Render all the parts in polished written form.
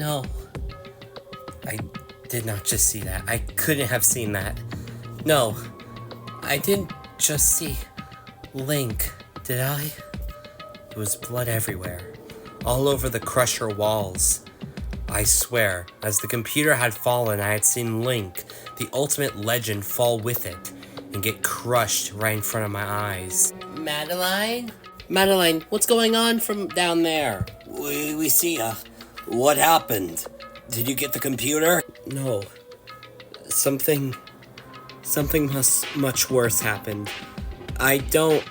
No. I did not just see that. I couldn't have seen that. No. I didn't just see Link, did I? There was blood everywhere. All over the crusher walls. I swear, as the computer had fallen, I had seen Link, the ultimate legend, fall with it and get crushed right in front of my eyes. Madeline? Madeline, what's going on from down there? We see ya. What happened? Did you get the computer? No. Something much worse happened. I don't...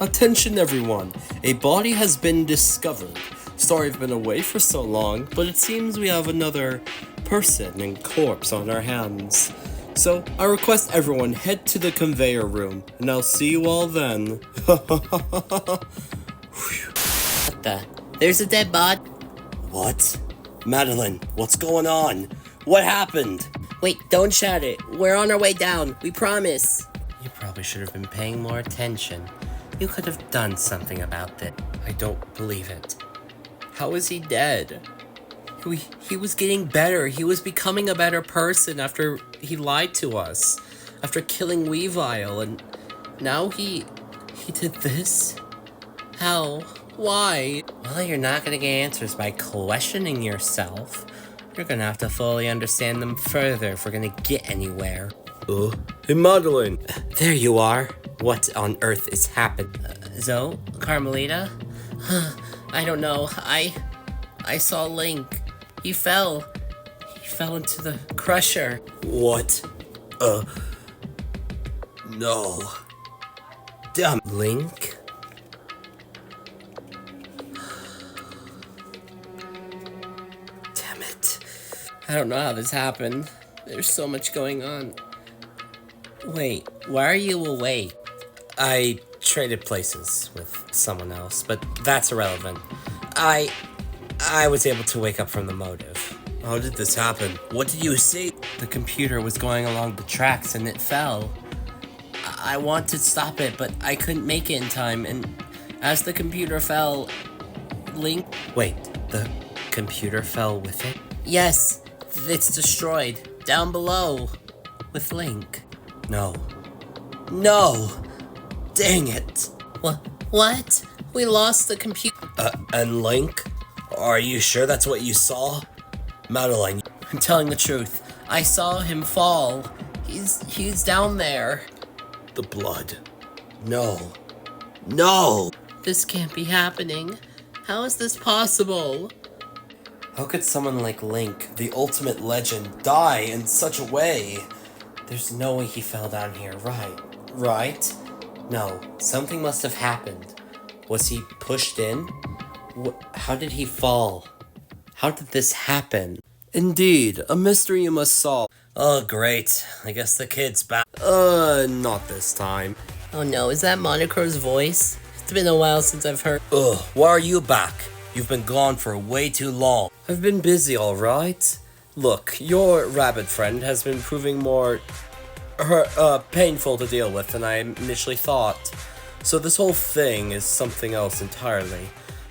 Attention everyone, a body has been discovered. Sorry I've been away for so long, but it seems we have another person and corpse on our hands. So, I request everyone head to the conveyor room, and I'll see you all then. What the? There's a dead body. What? Madeline, what's going on? What happened? Wait, don't shout it. We're on our way down, we promise. You probably should have been paying more attention. You could have done something about that. I don't believe it. How is he dead? He was getting better. He was becoming a better person after he lied to us. After killing Weavile, and now he did this? How? Why? Well, you're not gonna get answers by questioning yourself. You're gonna have to fully understand them further if we're gonna get anywhere. Hey Madeline! There you are. What on earth is happening? Zoe? Carmelita? I don't know. I saw Link. He fell. He fell into the crusher. What? No. Damn. Link? Damn it. I don't know how this happened. There's so much going on. Wait, why are you awake? I traded places with someone else, but that's irrelevant. I was able to wake up from the motive. How did this happen? What did you see? The computer was going along the tracks and it fell. I wanted to stop it, but I couldn't make it in time, and as the computer fell, Link... Wait, the computer fell with it? Yes, it's destroyed. Down below. With Link. No. No! Dang it! What? We lost the computer. And Link? Are you sure that's what you saw? Madeline. I'm telling the truth. I saw him fall. He's down there. The blood. No. No! This can't be happening. How is this possible? How could someone like Link, the ultimate legend, die in such a way? There's no way he fell down here, right? No, something must have happened. Was he pushed in? How did he fall? How did this happen? Indeed, a mystery you must solve. Oh, great. I guess the kid's back. Not this time. Oh no, is that Monokuma's voice? It's been a while since I've heard. Why are you back? You've been gone for way too long. I've been busy, alright? Look, your rabbit friend has been proving more painful to deal with than I initially thought. So this whole thing is something else entirely.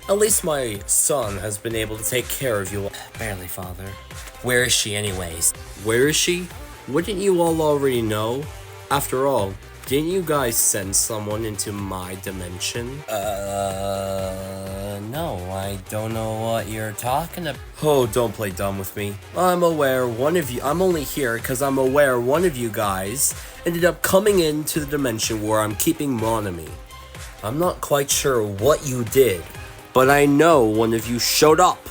At least my son has been able to take care of you. Barely, father. Where is she anyways? Where is she? Wouldn't you all already know? After all, didn't you guys send someone into my dimension? No, I don't know what you're talking about. Oh, don't play dumb with me. I'm only here because I'm aware one of you guys ended up coming into the dimension where I'm keeping Monokuma. I'm not quite sure what you did, but I know one of you showed up.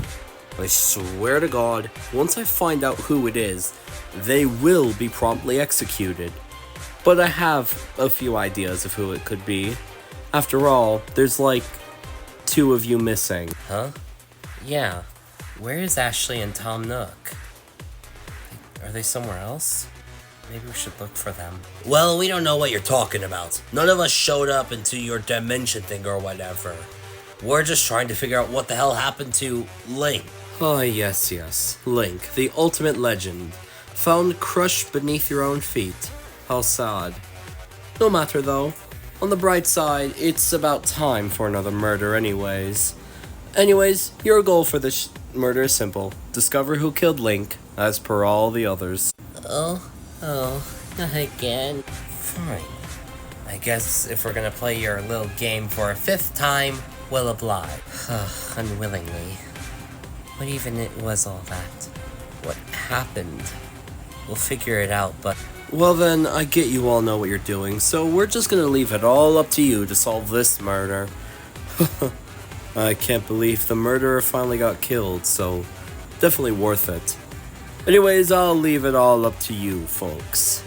I swear to God, once I find out who it is, they will be promptly executed. But I have a few ideas of who it could be. After all, there's like 2 of you missing. Huh? Yeah. Where is Ashley and Tom Nook? Are they somewhere else? Maybe we should look for them. Well, we don't know what you're talking about. None of us showed up into your dimension thing or whatever. We're just trying to figure out what the hell happened to Link. Oh, yes. Link, the ultimate legend. Found crushed beneath your own feet. How sad. No matter though. On the bright side, it's about time for another murder anyways. Anyways, your goal for this murder is simple. Discover who killed Link, as per all the others. Oh, not again. Fine. I guess if we're gonna play your little game for a 5th time, we'll oblige. Unwillingly. What even it was all that? What happened? We'll figure it out, but... Well then, I get you all know what you're doing, so we're just gonna leave it all up to you to solve this murder. I can't believe the murderer finally got killed, so definitely worth it. Anyways, I'll leave it all up to you, folks.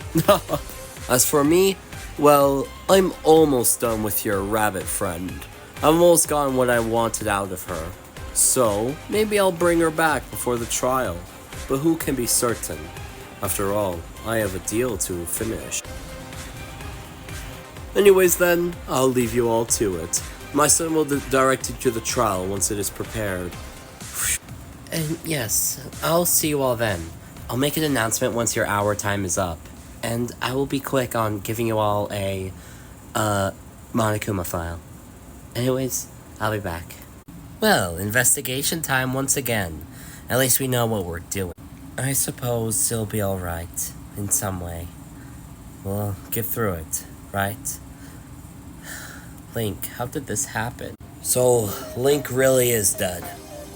As for me, well, I'm almost done with your rabbit friend. I've almost gotten what I wanted out of her. So, maybe I'll bring her back before the trial. But who can be certain? After all, I have a deal to finish. Anyways then, I'll leave you all to it. My son will direct you to the trial once it is prepared. And yes, I'll see you all then. I'll make an announcement once your hour time is up. And I will be quick on giving you all a, Monokuma file. Anyways, I'll be back. Well, investigation time once again. At least we know what we're doing. I suppose it'll be alright, in some way. We'll get through it, right? Link, how did this happen? So, Link really is dead.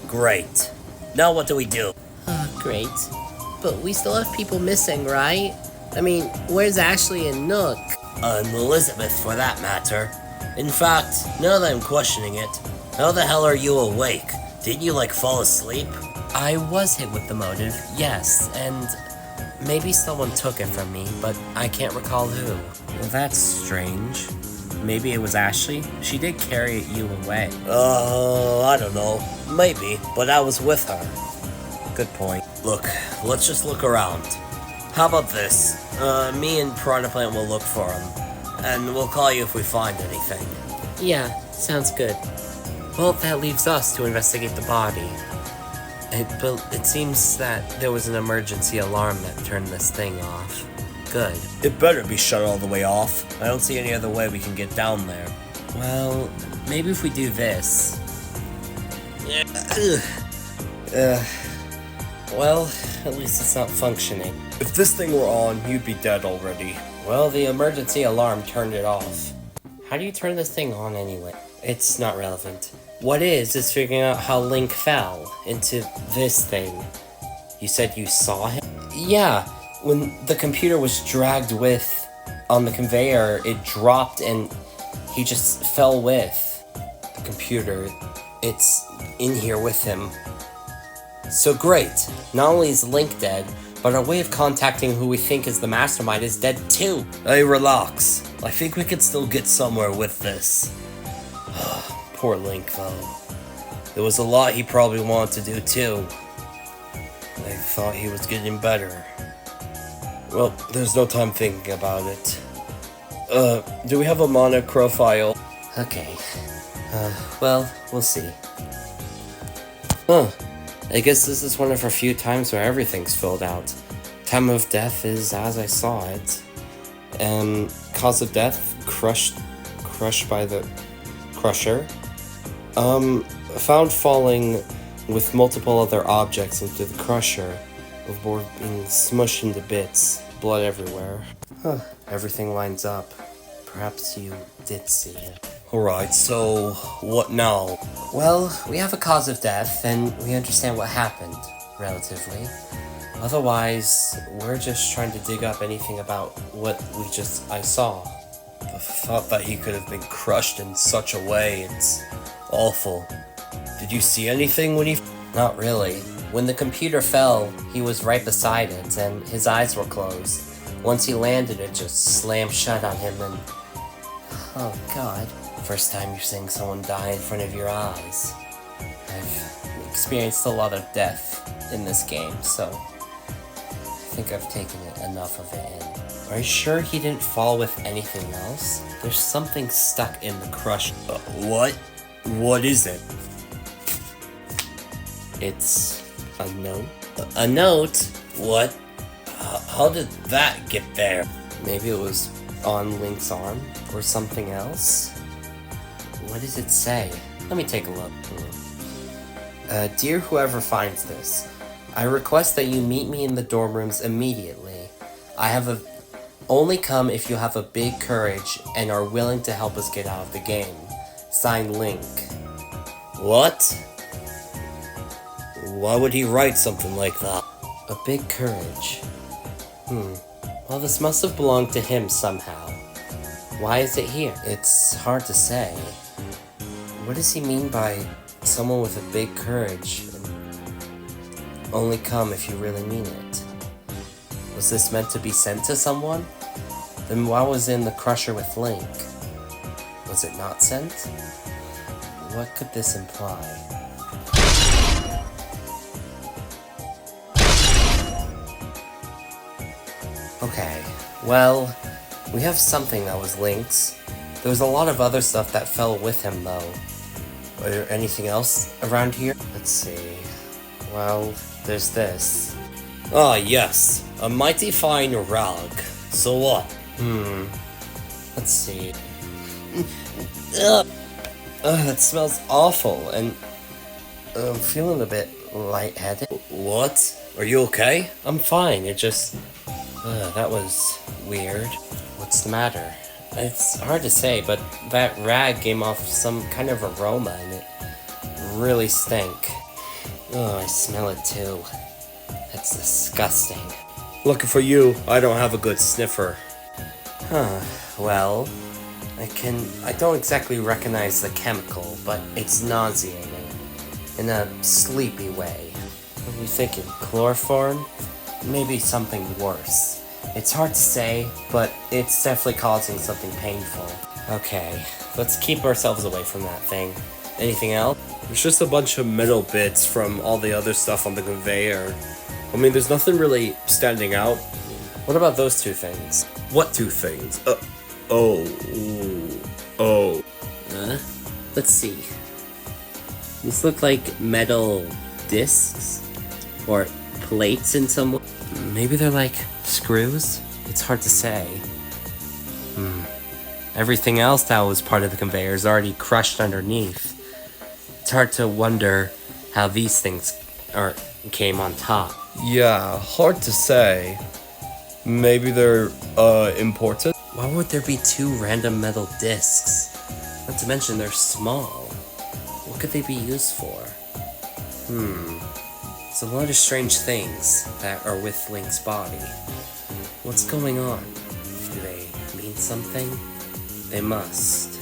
Great. Now what do we do? Great. But we still have people missing, right? I mean, where's Ashley and Nook? And Elizabeth, for that matter. In fact, now that I'm questioning it, how the hell are you awake? Didn't you, fall asleep? I was hit with the motive, yes, and maybe someone took it from me, but I can't recall who. Well, that's strange. Maybe it was Ashley? She did carry you away. I don't know. Maybe, but I was with her. Good point. Look, let's just look around. How about this? Me and Piranha Plant will look for him, and we'll call you if we find anything. Yeah, sounds good. Well, that leaves us to investigate the body. It seems that there was an emergency alarm that turned this thing off. Good. It better be shut all the way off. I don't see any other way we can get down there. Well, maybe if we do this. Well, at least it's not functioning. If this thing were on, you'd be dead already. Well, the emergency alarm turned it off. How do you turn this thing on anyway? It's not relevant. What is figuring out how Link fell into this thing. You said you saw him? Yeah, when the computer was dragged on the conveyor, it dropped and he just fell with. The computer, it's in here with him. So great, not only is Link dead, but our way of contacting who we think is the mastermind is dead too. Hey, relax. I think we can still get somewhere with this. Poor Link, though. There was a lot he probably wanted to do, too. I thought he was getting better. Well, there's no time thinking about it. Do we have a Monokuma file? Okay. Well, we'll see. I guess this is one of our few times where everything's filled out. Time of death is as I saw it. Cause of death, crushed by the crusher. Found falling with multiple other objects into the crusher, before being smushed into bits, blood everywhere. Everything lines up. Perhaps you did see it. Alright, so what now? Well, we have a cause of death, and we understand what happened, relatively. Otherwise, we're just trying to dig up anything about what I saw. The thought that he could have been crushed in such a way, it's awful. Did you see anything when he... Not really. When the computer fell, he was right beside it, and his eyes were closed. Once he landed, it just slammed shut on him, and... Oh, God. First time you're seeing someone die in front of your eyes. I've experienced a lot of death in this game, so... I think I've taken enough of it in. Are you sure he didn't fall with anything else? There's something stuck in the crusher. What? What is it? It's a note. A note? What? How did that get there? Maybe it was on Link's arm or something else? What does it say? Let me take a look. Dear whoever finds this, I request that you meet me in the dorm rooms immediately. Only come if you have a big courage and are willing to help us get out of the game. Signed, Link. What? Why would he write something like that? A big courage. Well, this must have belonged to him somehow. Why is it here? It's hard to say. What does he mean by someone with a big courage? Only come if you really mean it. Was this meant to be sent to someone? Then why was it in the crusher with Link? Was it not sent? What could this imply? Okay, well, we have something that was Link's. There was a lot of other stuff that fell with him, though. Are there anything else around here? Let's see. Well, there's this. Ah, yes. A mighty fine rug. So what? Let's see. Ugh, it smells awful, and I'm feeling a bit lightheaded. What? Are you okay? I'm fine, it just... that was weird. What's the matter? It's hard to say, but that rag gave off some kind of aroma, and it really stank. Oh, I smell it too. That's disgusting. Lucky for you, I don't have a good sniffer. Well, I don't exactly recognize the chemical, but it's nauseating. In a sleepy way. What are you thinking? Chloroform? Maybe something worse. It's hard to say, but it's definitely causing something painful. Okay, let's keep ourselves away from that thing. Anything else? There's just a bunch of metal bits from all the other stuff on the conveyor. I mean, there's nothing really standing out. What about those two things? What two things? Let's see. These look like metal discs or plates in some way. Maybe they're like screws? It's hard to say. Everything else that was part of the conveyor is already crushed underneath. It's hard to wonder how these things came on top. Yeah, hard to say. Maybe they're, important? Why would there be two random metal discs? Not to mention they're small. What could they be used for? It's a lot of strange things that are with Link's body. What's going on? Do they mean something? They must.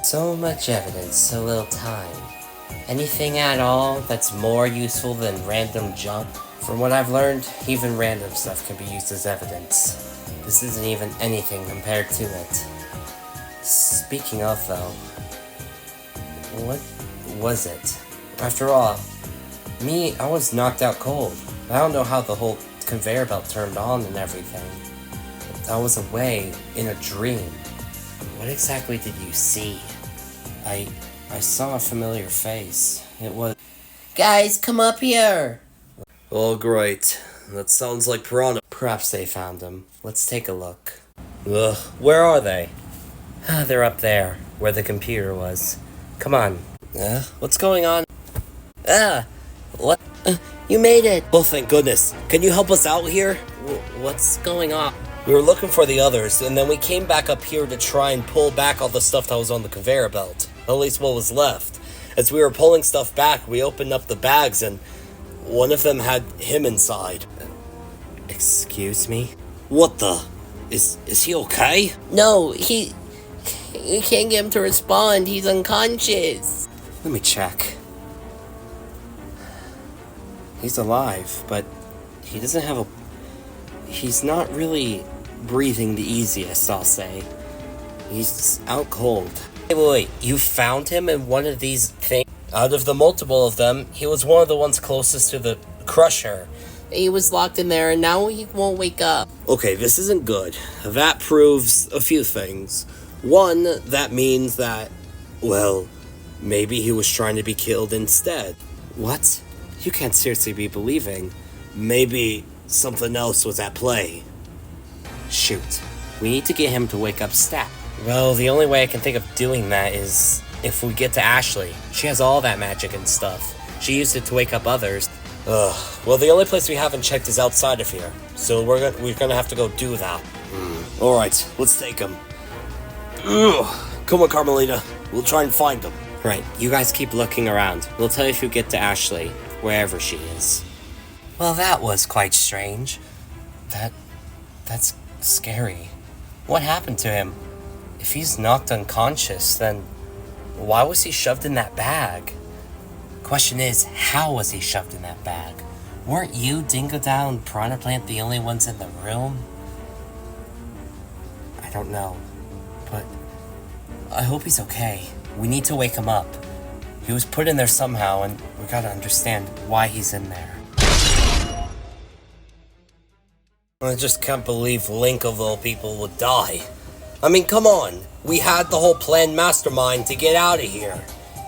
So much evidence, so little time. Anything at all that's more useful than random junk? From what I've learned, even random stuff can be used as evidence. This isn't even anything compared to it. Speaking of, though, what was it? After all, I was knocked out cold. I don't know how the whole conveyor belt turned on and everything. I was away in a dream. What exactly did you see? I saw a familiar face. It was... Guys, come up here! Oh, great. That sounds like Piranha. Perhaps they found him. Let's take a look. Ugh, where are they? They're up there, where the computer was. Come on. What's going on? What? You made it! Oh, thank goodness. Can you help us out here? What's going on? We were looking for the others, and then we came back up here to try and pull back all the stuff that was on the conveyor belt. At least what was left. As we were pulling stuff back, we opened up the bags, and one of them had him inside. Excuse me? What the? Is he okay? No, you can't get him to respond. He's unconscious. Let me check. He's alive, but he doesn't have a... He's not really breathing the easiest, I'll say. He's out cold. Wait, you found him in one of these things? Out of the multiple of them, he was one of the ones closest to the crusher. He was locked in there, and now he won't wake up. Okay, this isn't good. That proves a few things. One, that means that, well, maybe he was trying to be killed instead. What? You can't seriously be believing. Maybe something else was at play. Shoot. We need to get him to wake up stat. Well, the only way I can think of doing that is if we get to Ashley. She has all that magic and stuff. She used it to wake up others. Well, the only place we haven't checked is outside of here, so we're gonna have to go do that. Alright, let's take him. Come on, Carmelita. We'll try and find him. Right, you guys keep looking around. We'll tell you if you get to Ashley, wherever she is. Well, that was quite strange. That's scary. What happened to him? If he's knocked unconscious, then why was he shoved in that bag? Question is, how was he shoved in that bag? Weren't you, Dingodile, and Piranha Plant the only ones in the room? I don't know, but I hope he's okay. We need to wake him up. He was put in there somehow, and we gotta understand why he's in there. I just can't believe Link of all people would die. I mean, come on. We had the whole planned mastermind to get out of here.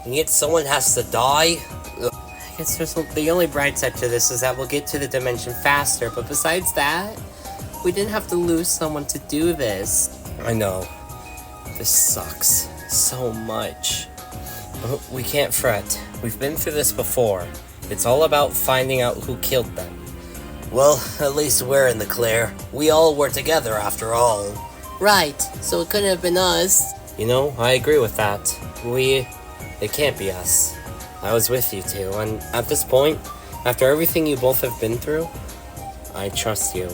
And yet someone has to die? I guess the only bright side to this is that we'll get to the dimension faster, but besides that, we didn't have to lose someone to do this. I know. This sucks so much. But we can't fret. We've been through this before. It's all about finding out who killed them. Well, at least we're in the clear. We all were together after all. Right, so it couldn't have been us. You know, I agree with that. It can't be us. I was with you two, and at this point, after everything you both have been through, I trust you.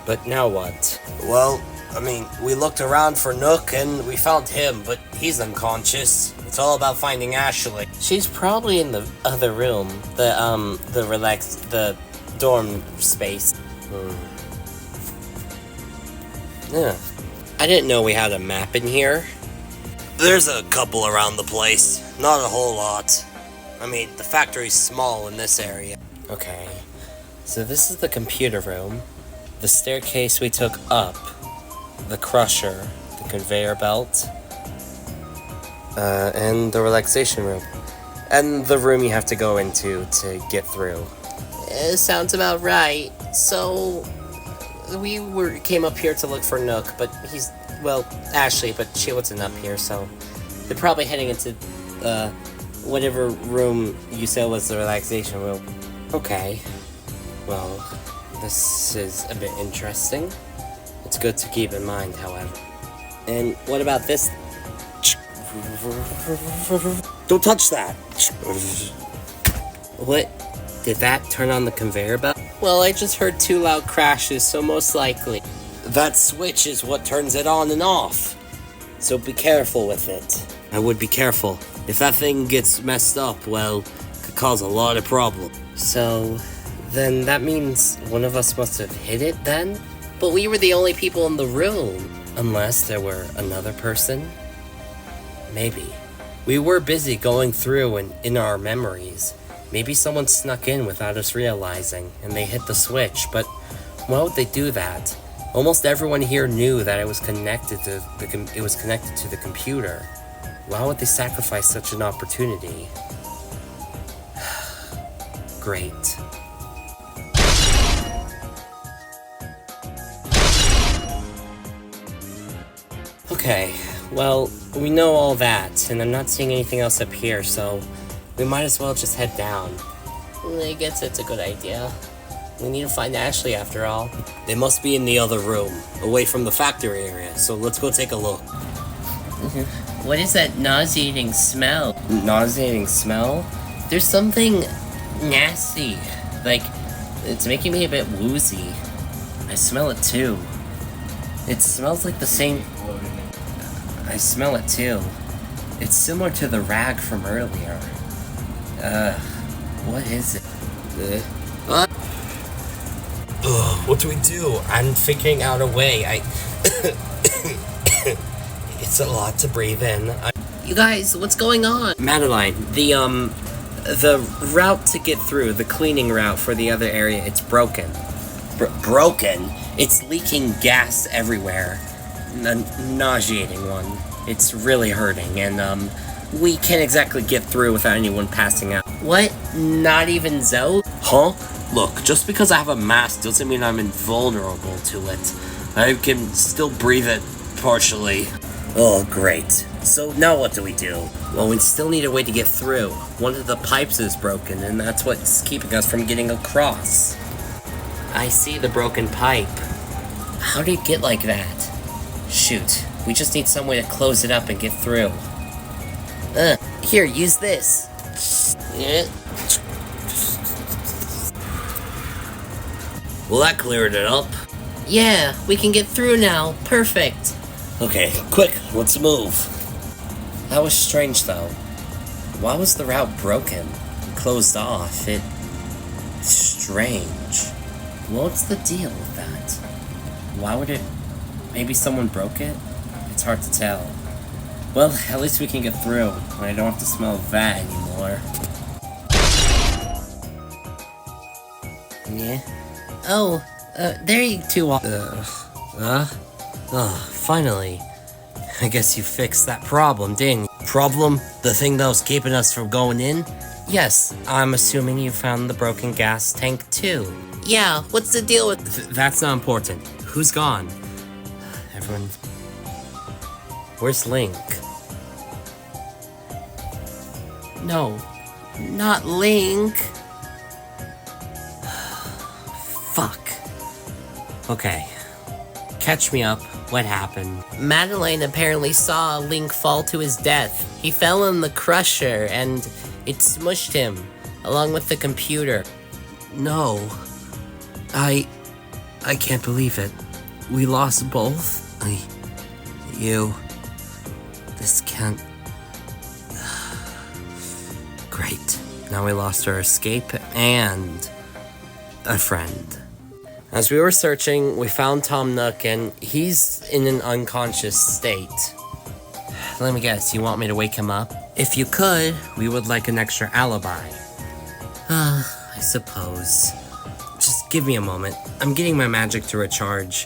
But now what? Well, I mean, we looked around for Nook and we found him, but he's unconscious. It's all about finding Ashley. She's probably in the other room. The dorm space. Yeah. I didn't know we had a map in here. There's a couple around the place. Not a whole lot. I mean, the factory's small in this area. Okay. So this is the computer room. The staircase we took up. The crusher. The conveyor belt. And the relaxation room. And the room you have to go into to get through. Sounds about right. So, We came up here to look for Nook, but Ashley, but she wasn't up here, so they're probably heading into, whatever room you said was the relaxation room. Okay. Well, this is a bit interesting. It's good to keep in mind, however. And what about this? Don't touch that! What? Did that turn on the conveyor belt? Well, I just heard 2 loud crashes, so most likely. That switch is what turns it on and off. So be careful with it. I would be careful. If that thing gets messed up, well, it could cause a lot of problems. So, then that means one of us must have hit it then? but we were the only people in the room. Unless there were another person? Maybe. We were busy going through and in our memories. Maybe someone snuck in without us realizing, and they hit the switch, but why would they do that? Almost everyone here knew that it was connected to the computer. Why would they sacrifice such an opportunity? Great. Okay, well, we know all that, and I'm not seeing anything else up here, so we might as well just head down. I guess it's a good idea. We need to find Ashley after all. They must be in the other room, away from the factory area, so let's go take a look. What is that nauseating smell? Nauseating smell? There's something nasty. Like, it's making me a bit woozy. I smell it too. It smells like the same... I smell it too. It's similar to the rag from earlier. What is it? What do we do? I'm figuring out a way. It's a lot to breathe in. You guys, what's going on? Madeline, the route to get through, the cleaning route for the other area, it's broken. Broken? It's leaking gas everywhere. A nauseating one. It's really hurting, and we can't exactly get through without anyone passing out. What? Not even Zoe? Huh? Look, just because I have a mask doesn't mean I'm invulnerable to it. I can still breathe it partially. Oh, great. So now what do we do? Well, we still need a way to get through. One of the pipes is broken, and that's what's keeping us from getting across. I see the broken pipe. How did it get like that? Shoot, we just need some way to close it up and get through. Here, use this. Well, that cleared it up. Yeah, we can get through now. Perfect. Okay, quick, let's move. That was strange, though. Why was the route broken? Closed off. It's strange. What's the deal with that? Why would it... Maybe someone broke it? It's hard to tell. Well, at least we can get through, and I don't have to smell that anymore. Yeah? Oh, there you two are. Finally. I guess you fixed that problem, didn't you? Problem? The thing that was keeping us from going in? Yes, I'm assuming you found the broken gas tank too. Yeah, what's the deal with... That's not important. Who's gone? Everyone... Where's Link? No, not Link. Fuck. Okay. Catch me up. What happened? Madeline apparently saw Link fall to his death. He fell in the crusher and it smushed him, along with the computer. No. I can't believe it. We lost both? This can't... Great. Now we lost our escape and a friend. As we were searching, we found Tom Nook, and he's in an unconscious state. Let me guess, you want me to wake him up? If you could, we would like an extra alibi. I suppose. Just give me a moment. I'm getting my magic to recharge.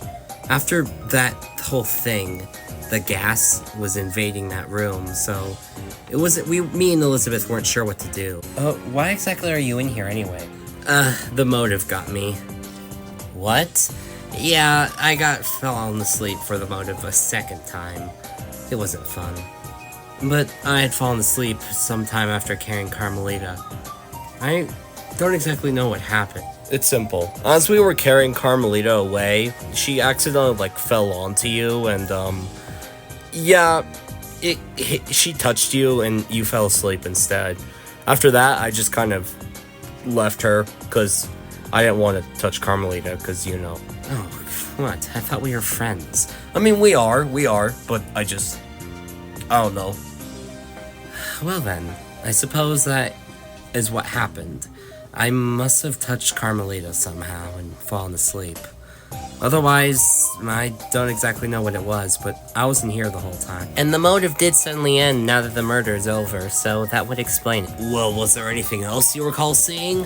After that whole thing, the gas was invading that room, so me and Elizabeth weren't sure what to do. Why exactly are you in here anyway? The motive got me. What? Yeah, I got fallen asleep for the motive a second time. It wasn't fun. But I had fallen asleep sometime after carrying Carmelita. I don't exactly know what happened. It's simple. As we were carrying Carmelita away, she accidentally, fell onto you, and, she touched you, and you fell asleep instead. After that, I just kind of left her, because I didn't want to touch Carmelita, because, Oh, what? I thought we were friends. I mean, we are, but I don't know. Well then, I suppose that is what happened. I must have touched Carmelita somehow and fallen asleep. Otherwise, I don't exactly know what it was, but I wasn't here the whole time. And the motive did suddenly end now that the murder is over, so that would explain it. Well, was there anything else you recall seeing?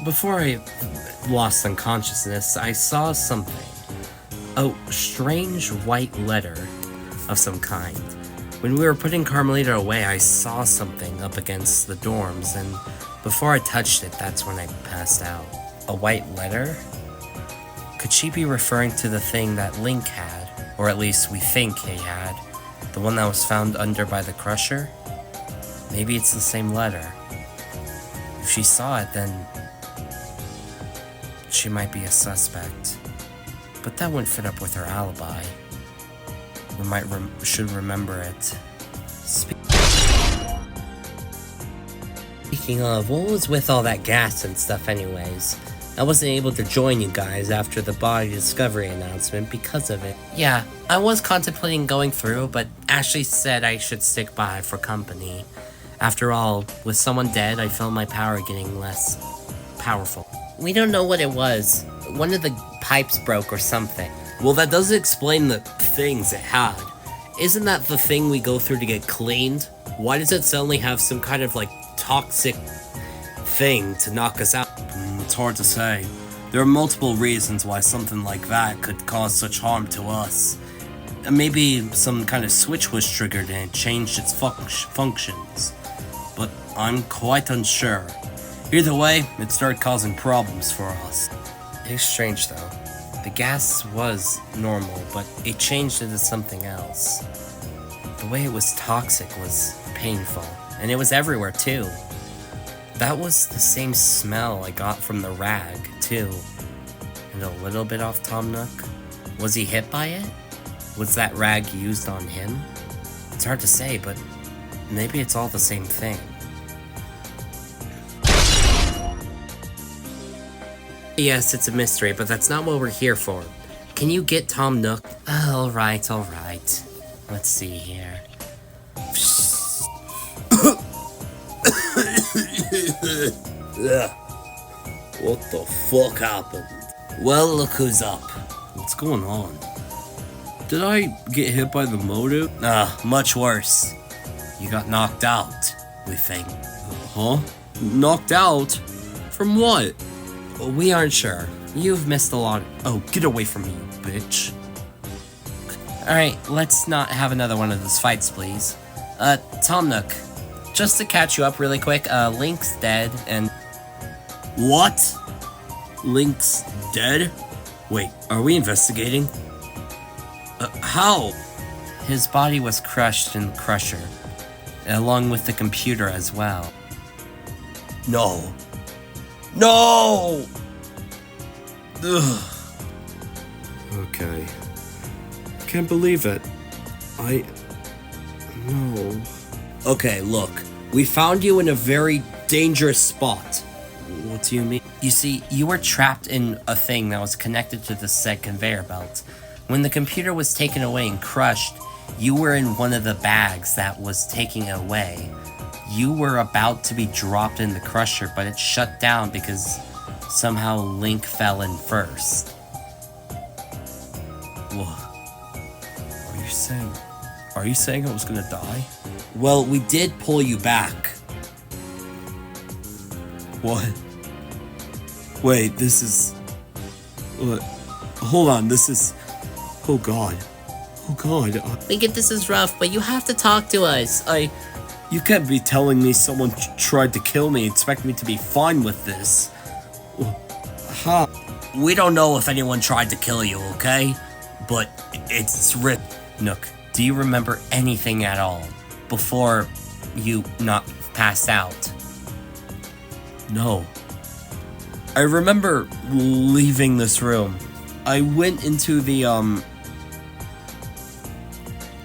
Before I lost unconsciousness, I saw something. A strange white letter of some kind. When we were putting Carmelita away, I saw something up against the dorms, and before I touched it, that's when I passed out. A white letter? Could she be referring to the thing that Link had? Or at least we think he had. The one that was found under by the crusher? Maybe it's the same letter. If she saw it, then she might be a suspect. But that wouldn't fit up with her alibi. We should remember it. Speaking of, what was with all that gas and stuff anyways? I wasn't able to join you guys after the body discovery announcement because of it. Yeah, I was contemplating going through, but Ashley said I should stick by for company. After all, with someone dead, I felt my power getting less powerful. We don't know what it was. One of the pipes broke or something. Well, that doesn't explain the things it had. Isn't that the thing we go through to get cleaned? Why does it suddenly have some kind of, toxic thing to knock us out? It's hard to say. There are multiple reasons why something like that could cause such harm to us. Maybe some kind of switch was triggered and it changed its functions. But I'm quite unsure. Either way, it started causing problems for us. It's strange though. The gas was normal, but it changed into something else. The way it was toxic was painful, and it was everywhere too. That was the same smell I got from the rag, too. And a little bit off Tom Nook. Was he hit by it? Was that rag used on him? It's hard to say, but maybe it's all the same thing. Yes, it's a mystery, but that's not what we're here for. Can you get Tom Nook? Alright. Let's see here. What the fuck happened? Well, look who's up. What's going on? Did I get hit by the motor? Much worse. You got knocked out, we think. Huh? Knocked out? From what? We aren't sure. You've missed a lot. Oh, get away from me, you bitch. Alright, let's not have another one of those fights, please. Tom Nook, just to catch you up really quick, Link's dead, and... What? Link's dead? Wait, are we investigating? How? His body was crushed in the crusher, along with the computer as well. No. No! Ugh. Okay. Can't believe it. No. Okay, look. We found you in a very dangerous spot. What do you mean? You see, you were trapped in a thing that was connected to the said conveyor belt. When the computer was taken away and crushed, you were in one of the bags that was taking it away. You were about to be dropped in the crusher, but it shut down because somehow Link fell in first. What? Are you saying I was gonna die? Well, we did pull you back. What? Wait, this is... What? Hold on, this is... Oh god. We get this is rough, but you have to talk to us. You can't be telling me someone tried to kill me and expect me to be fine with this. How? We don't know if anyone tried to kill you, okay? But it's written. Nook, do you remember anything at all before you not passed out? No. I remember leaving this room. I went into the,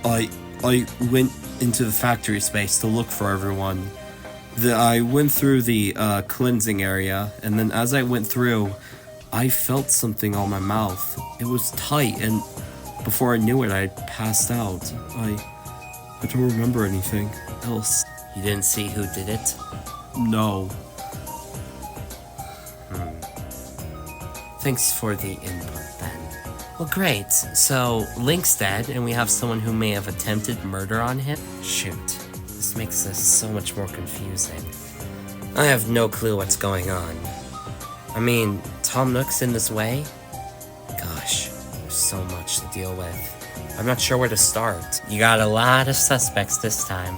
I went into the factory space to look for everyone. I went through the cleansing area, and then as I went through, I felt something on my mouth. It was tight, and before I knew it, I passed out. I don't remember anything else. You didn't see who did it? No. Thanks for the input, then. Well, great. So, Link's dead, and we have someone who may have attempted murder on him? Shoot. This makes this so much more confusing. I have no clue what's going on. I mean, Tom Nook's in this way? Gosh, there's so much to deal with. I'm not sure where to start. You got a lot of suspects this time.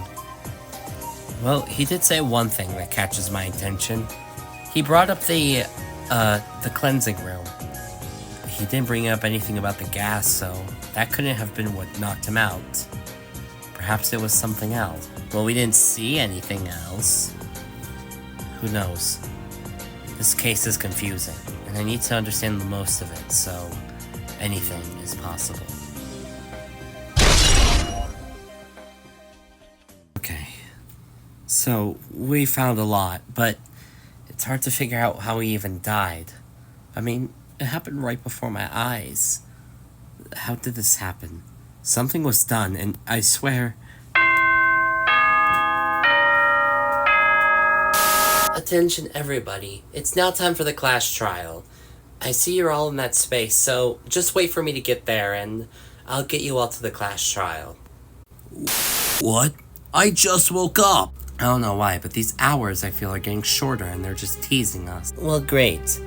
Well, he did say one thing that catches my attention. He brought up the cleansing room. He didn't bring up anything about the gas, so that couldn't have been what knocked him out. Perhaps it was something else. Well, we didn't see anything else. Who knows? This case is confusing, and I need to understand the most of it, so anything is possible. Okay. So, we found a lot, but it's hard to figure out how he even died. I mean, it happened right before my eyes. How did this happen? Something was done, and I swear... Attention everybody, it's now time for the class trial. I see you're all in that space, so just wait for me to get there, and I'll get you all to the class trial. What? I just woke up! I don't know why, but these hours I feel are getting shorter and they're just teasing us. Well, great.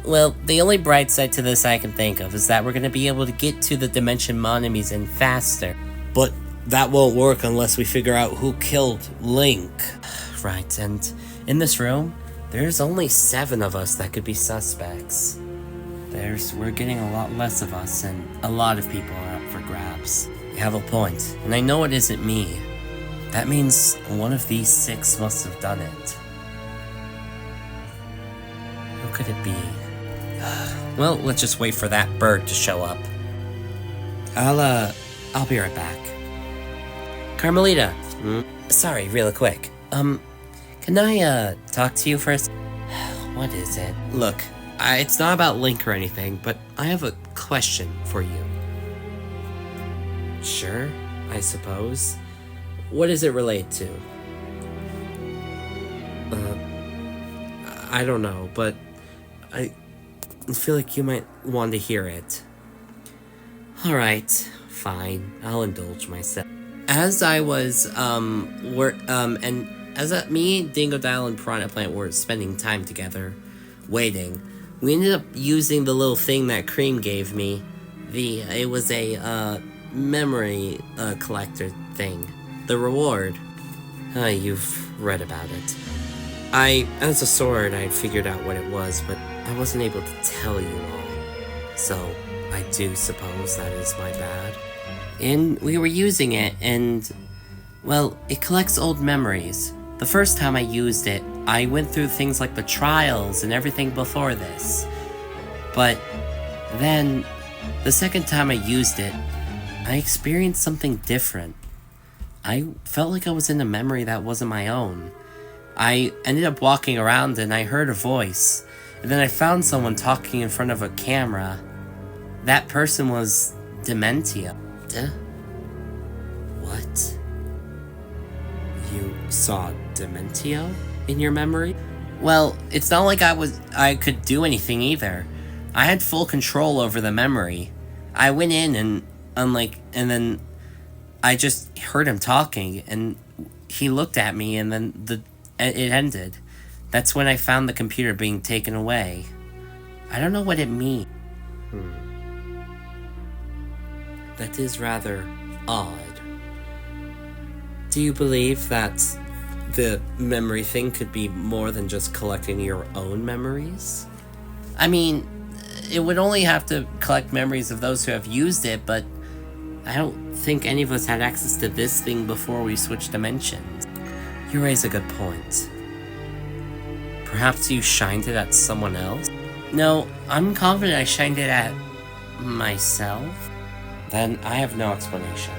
Well, the only bright side to this I can think of is that we're gonna be able to get to the Dimension Monomies in faster. But that won't work unless we figure out who killed Link. Right, and in this room, there's only 7 of us that could be suspects. we're getting a lot less of us, and a lot of people are up for grabs. You have a point, and I know it isn't me. That means one of these 6 must have done it. Who could it be? Well, let's just wait for that bird to show up. I'll be right back. Carmelita. Sorry, real quick. Can I, talk to you for a What is it? Look, it's not about Link or anything, but I have a question for you. Sure, I suppose. What does it relate to? I don't know, but I feel like you might want to hear it. Alright, fine, I'll indulge myself. As I was, me, Dingodile, and Piranha Plant were spending time together, waiting, we ended up using the little thing that Cream gave me. It was a, memory, collector thing. The reward. You've read about it. As a sword, I'd figured out what it was, but I wasn't able to tell you all. So, I do suppose that is my bad. And we were using it, and, well, it collects old memories. The first time I used it, I went through things like the trials and everything before this. But then, the second time I used it, I experienced something different. I felt like I was in a memory that wasn't my own. I ended up walking around and I heard a voice, and then I found someone talking in front of a camera. That person was Dementia. What? You saw Dementio in your memory? Well, it's not like I could do anything either. I had full control over the memory. I went in and then I just heard him talking, and he looked at me, and then it ended. That's when I found the computer being taken away. I don't know what it means. That is rather odd. Do you believe that the memory thing could be more than just collecting your own memories? I mean, it would only have to collect memories of those who have used it, but I don't think any of us had access to this thing before we switched dimensions. You raise a good point. Perhaps you shined it at someone else? No, I'm confident I shined it at myself. Then I have no explanation.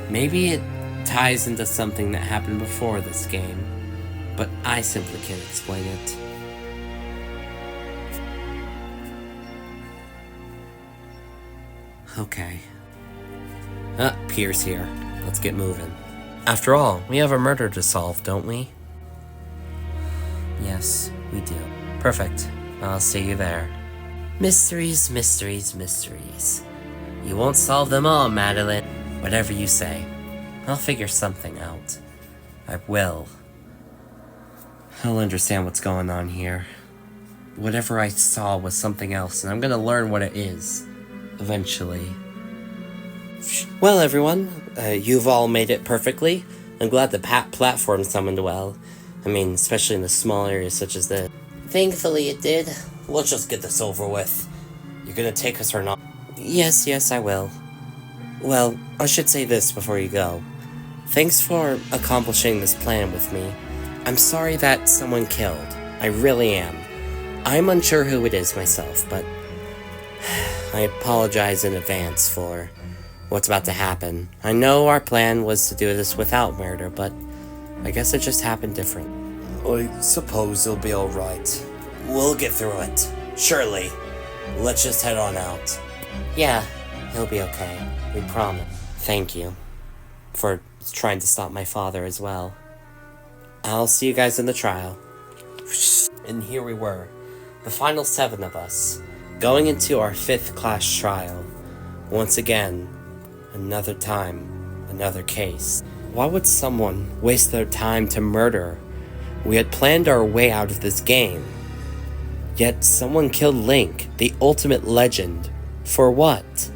Maybe it ties into something that happened before this game, but I simply can't explain it. Okay. Pier's here. Let's get moving. After all, we have a murder to solve, don't we? Yes, we do. Perfect. I'll see you there. Mysteries, mysteries, mysteries. You won't solve them all, Madeline. Whatever you say. I'll figure something out. I will. I'll understand what's going on here. Whatever I saw was something else, and I'm gonna learn what it is. Eventually. Well, everyone, you've all made it perfectly. I'm glad the platform summoned well. I mean, especially in the small areas such as this. Thankfully it did. Let's just get this over with. You're gonna take us or not? Yes, I will. Well, I should say this before you go. Thanks for accomplishing this plan with me. I'm sorry that someone killed. I really am. I'm unsure who it is myself, but I apologize in advance for what's about to happen. I know our plan was to do this without murder, but I guess it just happened different. I suppose it'll be alright. We'll get through it. Surely. Let's just head on out. Yeah, he'll be okay. We promise. Thank you for trying to stop my father as well. I'll see you guys in the trial. And here we were, the final 7 of us, going into our 5th class trial. Once again, another time, another case. Why would someone waste their time to murder? We had planned our way out of this game. Yet someone killed Link, the ultimate legend. For what?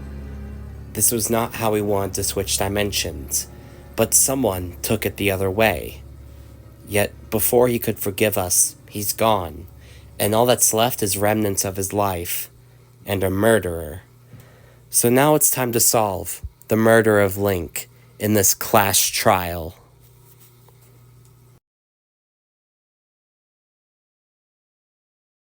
This was not how we wanted to switch dimensions, but someone took it the other way. Yet before he could forgive us, he's gone, and all that's left is remnants of his life. and a murderer. So now it's time to solve the murder of Link in this class trial.